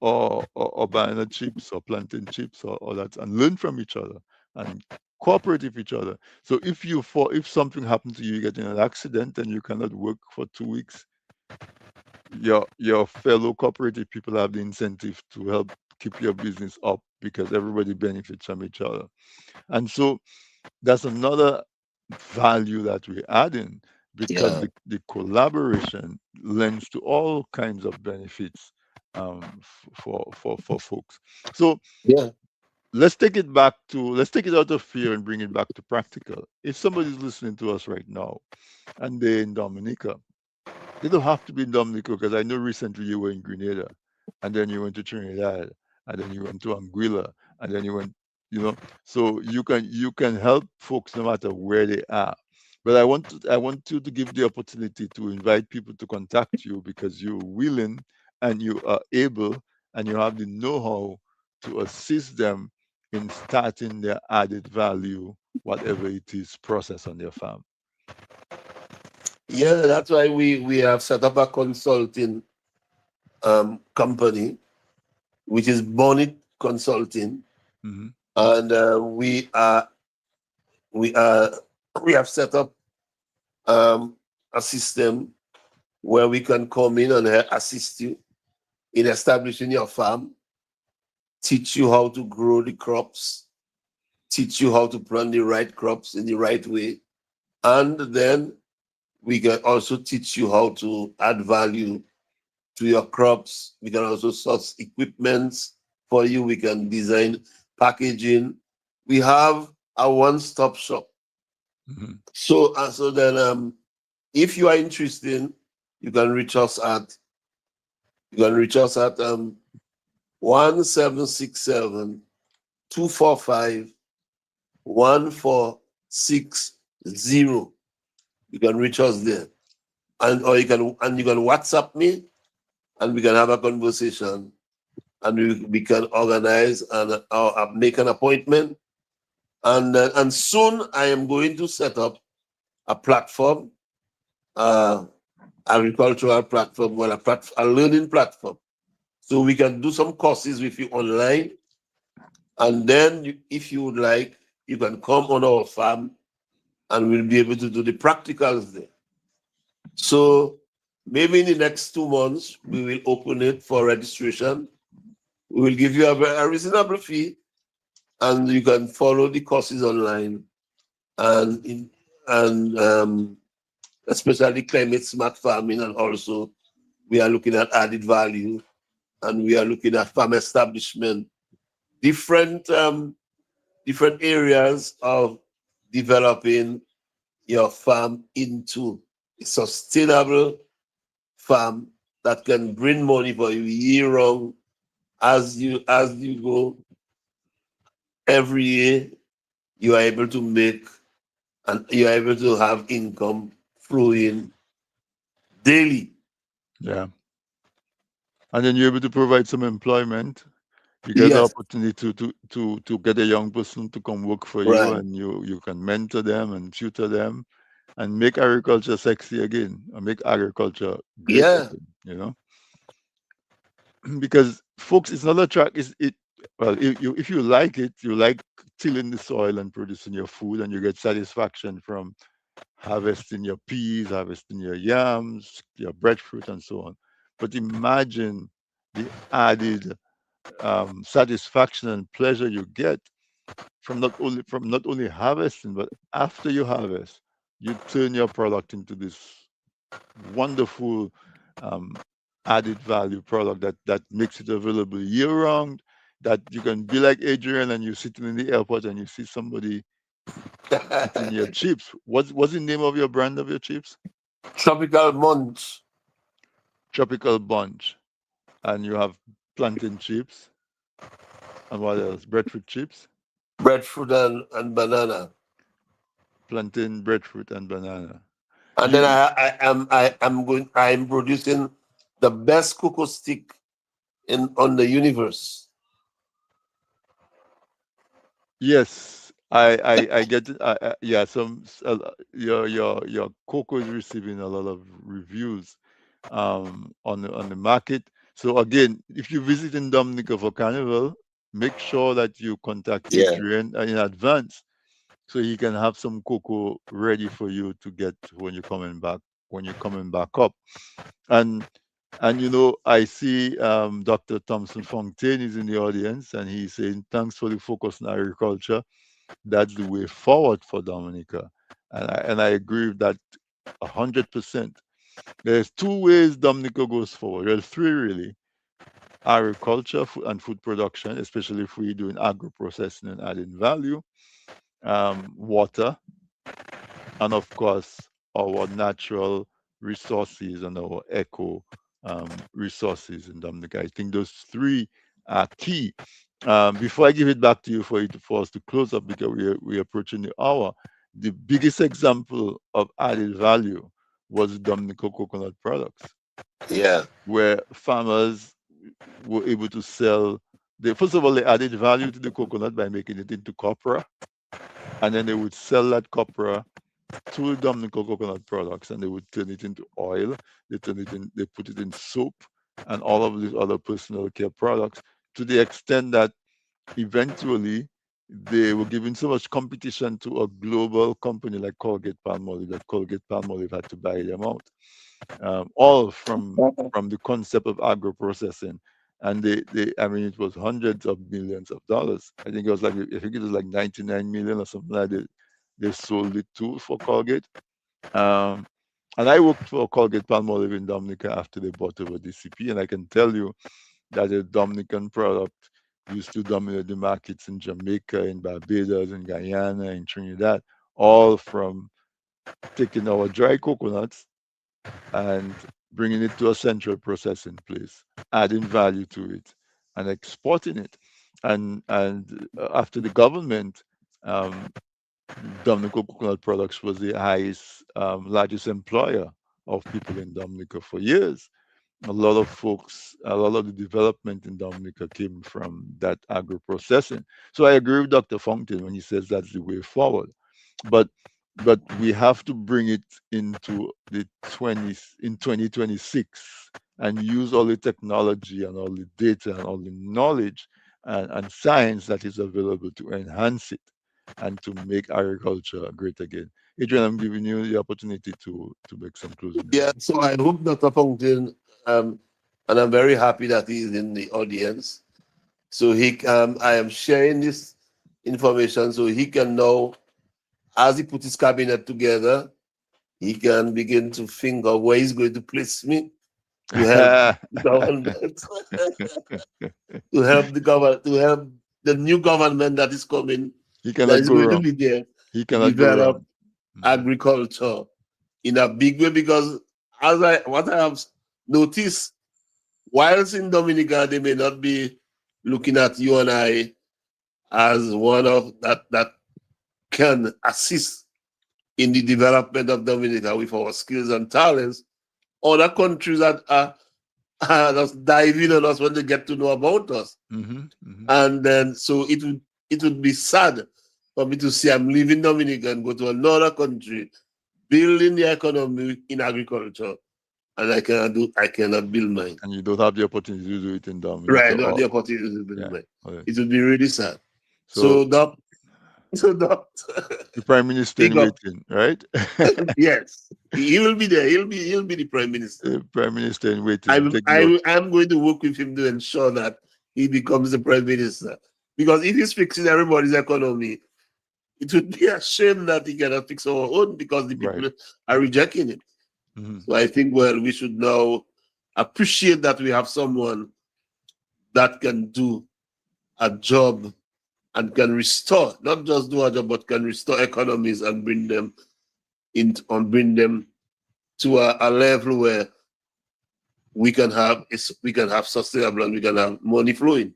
or banana chips or plantain chips or that, and learn from each other and cooperate with each other. So if something happens to you, you get in an accident and you cannot work for 2 weeks, your fellow cooperative people have the incentive to help keep your business up because everybody benefits from each other. And so that's another value that we add in, because Yeah. the collaboration lends to all kinds of benefits, for folks. So Yeah. let's take it out of fear and bring it back to practical. If somebody's listening to us right now and they're in Dominica, they don't have to be in Dominica, because I know recently you were in Grenada, and then you went to Trinidad, and then you went to Anguilla, and then you went, you know. So you can help folks no matter where they are. But I want you to give the opportunity to invite people to contact you, because you're willing and you are able and you have the know-how to assist them in starting their added value, whatever it is, process on their farm. Yeah, that's why we have set up a consulting company, which is Bonnet Consulting, Hmm. and we are we have set up um, a system where we can come in and assist you in establishing your farm, teach you how to grow the crops, teach you how to plant the right crops in the right way, and then we can also teach you how to add value to your crops. We can also source equipments for you. We can design packaging. We have a one-stop shop. Hmm. So then if you are interested, you can reach us at you can reach us at 1767 You can reach us there. And you can WhatsApp me and we can have a conversation and we can organize and make an appointment. And soon I am going to set up a platform, uh, agricultural platform, well, a learning platform. So we can do some courses with you online. And then, if you would like, you can come on our farm and we'll be able to do the practicals there. So maybe in the next 2 months, we will open it for registration. We will give you a reasonable fee and you can follow the courses online and especially climate smart farming, and also we are looking at added value and we are looking at farm establishment, different different areas of developing your farm into a sustainable farm that can bring money for you year round. As you go every year, you are able to make and you are able to have income flowing daily. Yeah. And then you're able to provide some employment. You get the Yes, opportunity to get a young person to come work for you, right. and you can mentor them and tutor them and make agriculture sexy again, or make agriculture great Yeah. again, because folks, it's not a track. Well, if you like it, you like tilling the soil and producing your food, and you get satisfaction from harvesting your peas, harvesting your yams, your breadfruit, and so on. But imagine the added satisfaction and pleasure you get from not only harvesting, but after you harvest, you turn your product into this wonderful, um, added value product that makes it available year round. That you can be like Adrian, and you're sitting in the airport and you see somebody eating your chips. What's the name of your brand of your chips? Tropical munch, Tropical Bunch. And you have plantain chips, and what else? Breadfruit chips, breadfruit and banana. plantain, breadfruit, and banana. And then You I'm producing the best cocoa stick in on the universe. Yes, I get it. Yeah, your cocoa is receiving a lot of reviews on the market. So again, if you visit in Dominica for Carnival, make sure that you contact Yeah. Adrian in advance so he can have some cocoa ready for you to get when you're coming back up. And I see Dr. Thompson Fontaine is in the audience, and he's saying thanks for the focus on agriculture. That's the way forward for Dominica, and I agree with that 100%. There's two ways Dominica goes forward. There's three really: agriculture and food production, especially if we're doing agro processing and adding value, water, and of course our natural resources and our eco resources in Dominica. I think those three are key. Before I give it back to you for us to close up because we're approaching the hour, the biggest example of added value was Dominica coconut products, Yeah. where farmers were able to sell. First of all, they added value to the coconut by making it into copra, and then they would sell that copra to Dominical coconut products, and they would turn it into oil. They put it in soap and all of these other personal care products, to the extent that eventually they were giving so much competition to a global company like Colgate Palmolive that Colgate Palmolive had to buy them out. All from the concept of agro processing. And I mean, it was hundreds of millions of dollars. I think it was like 99 million or something like that. They sold it to for Colgate. Um, and I worked for Colgate Palmolive in Dominica after they bought over DCP, and I can tell you that a Dominican product used to dominate the markets in Jamaica, in Barbados, in Guyana, in Trinidad, all from taking our dry coconuts and bringing it to a central processing place, adding value to it, and exporting it. And after the government, um, Dominican Coconut Products was the highest, largest employer of people in Dominica for years. A lot of folks, a lot of the development in Dominica came from that agro processing. So I agree with Dr. Fontaine when he says that's the way forward. But we have to bring it into the 20s in 2026 and use all the technology and all the data and all the knowledge and science that is available to enhance it and to make agriculture great again. Adrian, I'm giving you the opportunity to make some closing Yeah. remarks. So I hope Dr. Fountain, and I'm very happy that he's in the audience. So I am sharing this information so he can know, as he put his cabinet together, he can begin to think of where he's going to place me to help government, to help the government, to help the new government that is coming, He that cannot is go going to wrong. be there He to cannot go develop wrong. Mhm. agriculture in a big way. Because what I have noticed, whilst in Dominica, they may not be looking at you and I as one of that can assist in the development of Dominica with our skills and talents. Other countries that are just diving on us when they get to know about us. Mhm. Mhm. And then so it would be sad for me to see I'm leaving Dominica and go to another country, building the economy in agriculture, and I cannot build mine. And you don't have the opportunity to do it in Dominica Right, not or the opportunity to build yeah. mine. Okay. It would be really sad. So So that so that the Prime Minister big in up. waiting, right? Yes. He will be there. He'll be the prime minister. The Prime Minister in waiting. I'm Take note. I I'm going to work with him to ensure that he becomes the prime minister. Because if he's fixing everybody's economy, it would be a shame that he cannot fix our own because the Right. people are rejecting it. Mhm. So I think, well, we should now appreciate that we have someone that can do a job and can restore, not just do a job, but can restore economies and bring them to a level where we can have sustainable and we can have money flowing.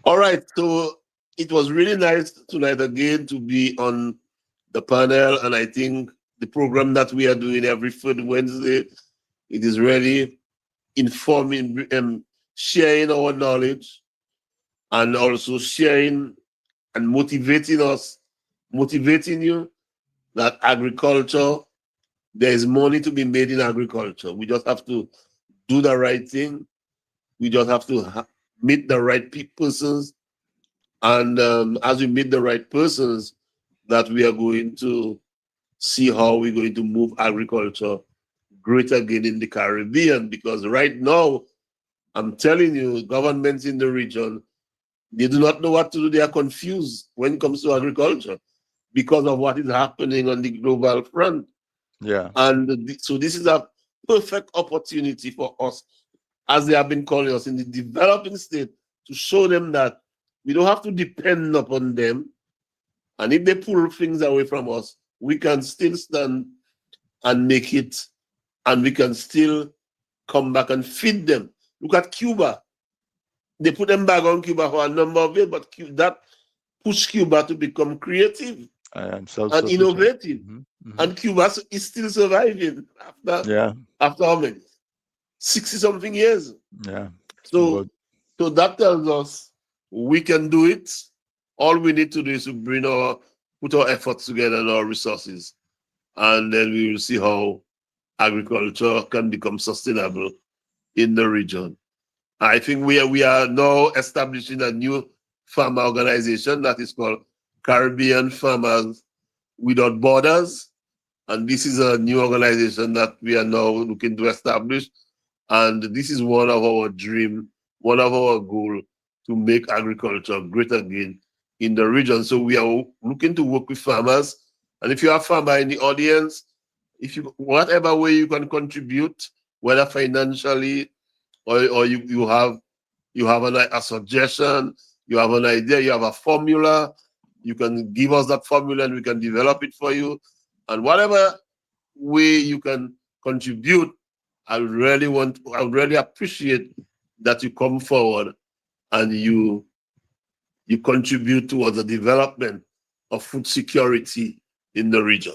All right, so it was really nice tonight again to be on the panel, and I think the program that we are doing every third Wednesday, it is really informing and sharing our knowledge, and also sharing and motivating you that agriculture, there is money to be made in agriculture. We just have to do the right thing. We just have to meet the right persons, and as we meet the right persons, that we are going to see how we're going to move agriculture great again in the Caribbean. Because right now, I'm telling you, governments in the region, they do not know what to do. They are confused when it comes to agriculture because of what is happening on the global front. Yeah. And so this is a perfect opportunity for us, as they have been calling us in the developing state, to show them that we don't have to depend upon them. And if they pull things away from us, we can still stand and make it, and we can still come back and feed them. Look at Cuba. They put them back on Cuba for a number of years, but that pushed Cuba to become creative And and self-sufficient. innovative. Hmm. Hmm. And Cuba is still surviving Yeah. after how many? 60 something years. Yeah. So But so that tells us we can do it. All we need to do is to put our efforts together and our resources. And then we will see how agriculture can become sustainable in the region. I think we are now establishing a new farmer organization that is called Caribbean Farmers Without Borders. And this is a new organization that we are now looking to establish. And this is one of our dream, one of our goal, to make agriculture great again in the region. So we are looking to work with farmers. And if you are a farmer in the audience, if you whatever way you can contribute, whether financially or you have a suggestion, you have an idea, you have a formula, you can give us that formula and we can develop it for you. And whatever way you can contribute, I would really appreciate that you come forward and you contribute towards the development of food security in the region.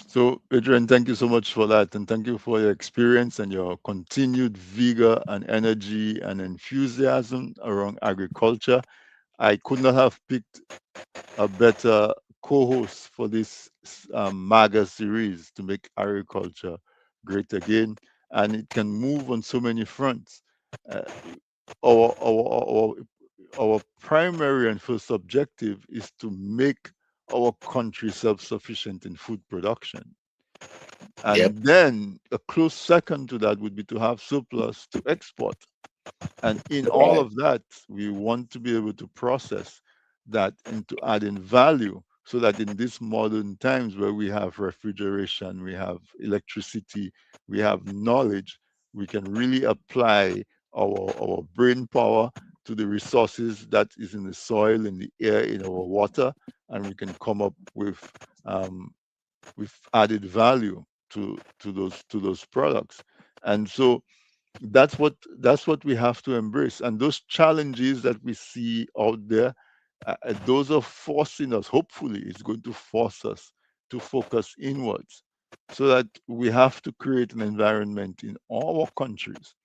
so, Adrian, thank you so much for that. And thank you for your experience and your continued vigor and energy and enthusiasm around agriculture. I could not have picked a better co-host for this MAGA series to make agriculture great again, and it can move on so many fronts. Uh, our primary and first objective is to make our country self-sufficient in food production, Yep. and then a close second to that would be to have surplus to export. And in all Right. of that, we want to be able to process that into adding value so that in these modern times where we have refrigeration, we have electricity, we have knowledge, we can really apply our brain power to the resources that is in the soil, in the air, in our water, and we can come up um, with added value to those products. And so that's what we have to embrace, and those challenges that we see out there, those are forcing us, hopefully it's going to force us to focus inwards, so that we have to create an environment in our countries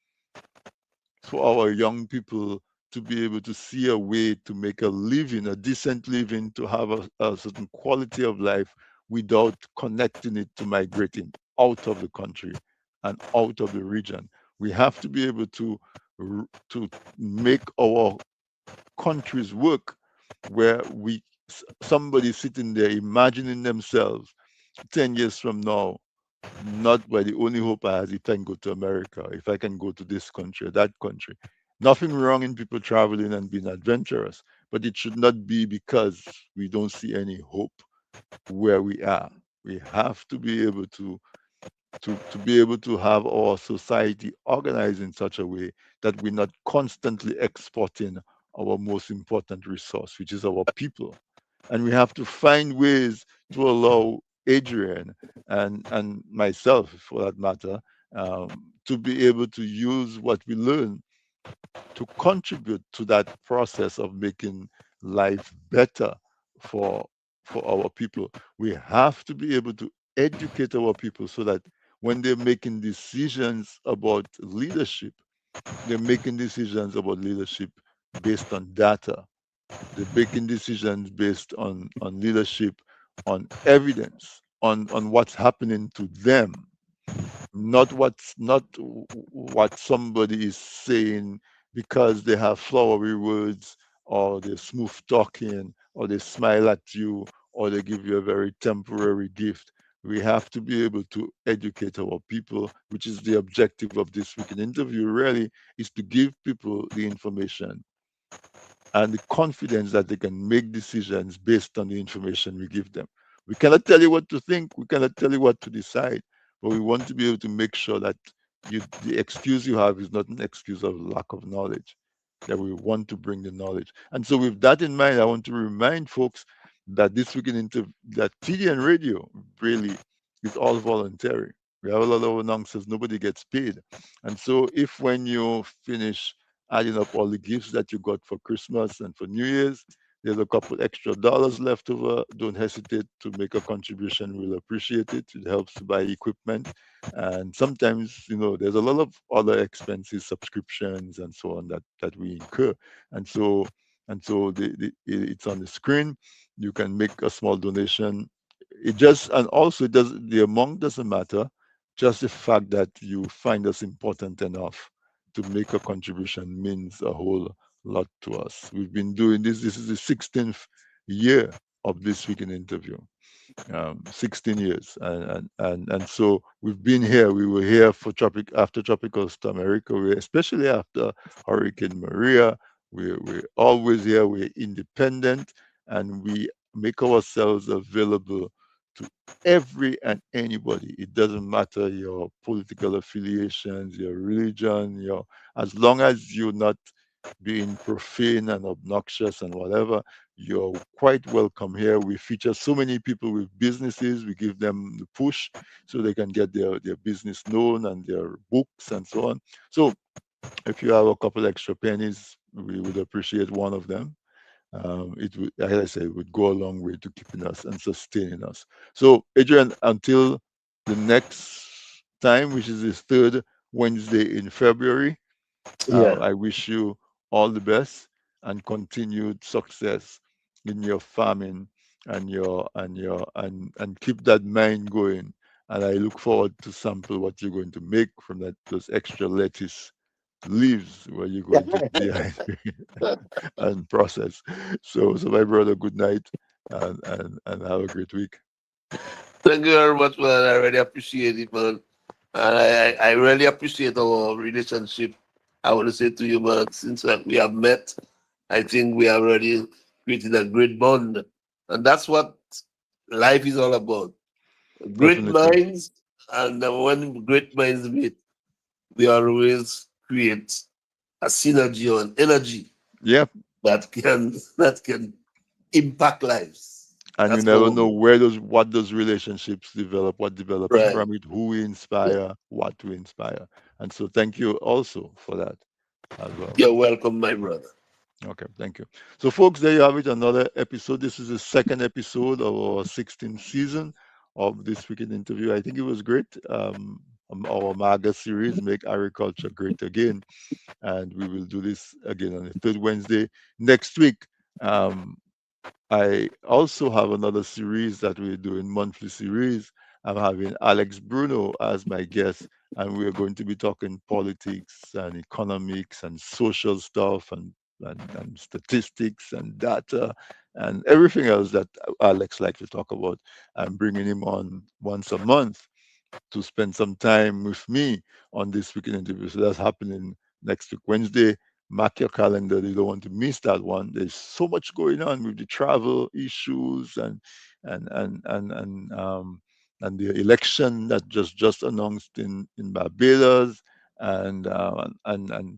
for our young people to be able to see a way to make a living, a decent living, to have a certain quality of life without connecting it to migrating out of the country and out of the region. We have to be able to make our countries work where somebody sitting there imagining themselves 10 years from now, not where the only hope I have if I can go to America, if I can go to this country or that country. Nothing wrong in people traveling and being adventurous, but it should not be because we don't see any hope where we are. We have to be able to be able to have our society organized in such a way that we're not constantly exporting our most important resource, which is our people. And we have to find ways to allow Adrian and myself, for that matter, to be able to use what we learn to contribute to that process of making life better for for our people. We have to be able to educate our people so that when they're making decisions about leadership, they're making decisions about leadership based on data. They're making decisions based on leadership, on evidence, on what's happening to them. not what somebody is saying because they have flowery words, or they're smooth talking, or they smile at you, or they give you a very temporary gift. We have to be able to educate our people, which is the objective of this weekend interview. Really, is to give people the information and the confidence that they can make decisions based on the information we give them. We cannot tell you what to think, we cannot tell you what to decide, but we want to be able to make sure that the excuse you have is not an excuse of lack of knowledge, that we want to bring the knowledge. And so, with that in mind, I want to remind folks that this week in that TDN radio really is all voluntary. We have a lot of announcers, nobody gets paid. And so, if when you finish adding up all the gifts that you got for Christmas and for New Year's, there's a couple extra dollars left over. Don't hesitate to make a contribution. We'll appreciate it. It helps to buy equipment. And sometimes, there's a lot of other expenses, subscriptions, and so on that we incur. And so it's on the screen. You can make a small donation. And also the amount doesn't matter. Just the fact that you find us important enough to make a contribution means a whole lot to us. We've been doing this. This is the 16th year of this week in interview. 16 years, and so we've been here. We were here for after tropical storm Erica, especially after Hurricane Maria. We're always here. We're independent, and we make ourselves available to every and anybody. It doesn't matter your political affiliations, your religion, as long as you're not being profane and obnoxious and whatever, you're quite welcome here. We feature so many people with businesses. We give them the push so they can get their business known and their books and so on. So if you have a couple extra pennies, we would appreciate one of them. It would, as I said, it would go a long way to keeping us and sustaining us. So, Adrian, until the next time, which is the third Wednesday in February, Yeah. I wish you all the best and continued success in your farming and keep that mind going. And I look forward to sample what you're going to make from those extra lettuce leaves where you're going to dehydrate and process. So my brother, good night and have a great week. Thank you very much, man. I really appreciate it, man. And I really appreciate our relationship. I want to say to you, man, since we have met, I think we have already created a great bond. And that's what life is all about. Great Definitely. minds, and when great minds meet, we always create a synergy or an energy Yeah. that can impact lives. And you That's never how know what those relationships develop, what develops right. from it, who we Yeah. inspire, what to inspire. And so thank you also for that as well. You're welcome, my brother. Okay, thank you. So, folks, there you have it, another episode. This is the second episode of our 16th season of this weekend interview. I think it was great. Our MAGA series, Make Agriculture Great Again. And we will do this again on the third Wednesday next week. Um, I also have another series that we're doing, monthly series. I'm having Alex Bruno as my guest, and we're going to be talking politics and economics and social stuff and statistics and data and everything else that Alex likes to talk about. I'm bringing him on once a month to spend some time with me on this weekend interview. So that's happening next week, Wednesday. Mark your calendar. You don't want to miss that one. There's so much going on with the travel issues and and and and um and the election that just announced in Barbados and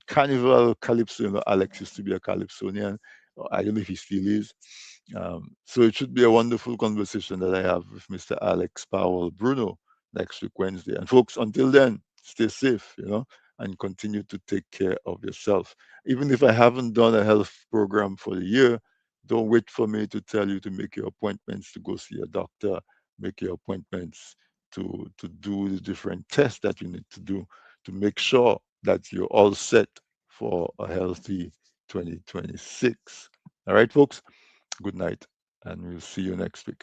Carnival Calypso. Alex used to be a Calypsonian. I don't know if he still is. So it should be a wonderful conversation that I have with Mr. Alex Powell Bruno next week, Wednesday. And folks, until then, stay safe, and continue to take care of yourself. Even if I haven't done a health program for the year, don't wait for me to tell you to make your appointments to go see a doctor, make your appointments to do the different tests that you need to do to make sure that you're all set for a healthy 2026. All right, folks, good night, and we'll see you next week.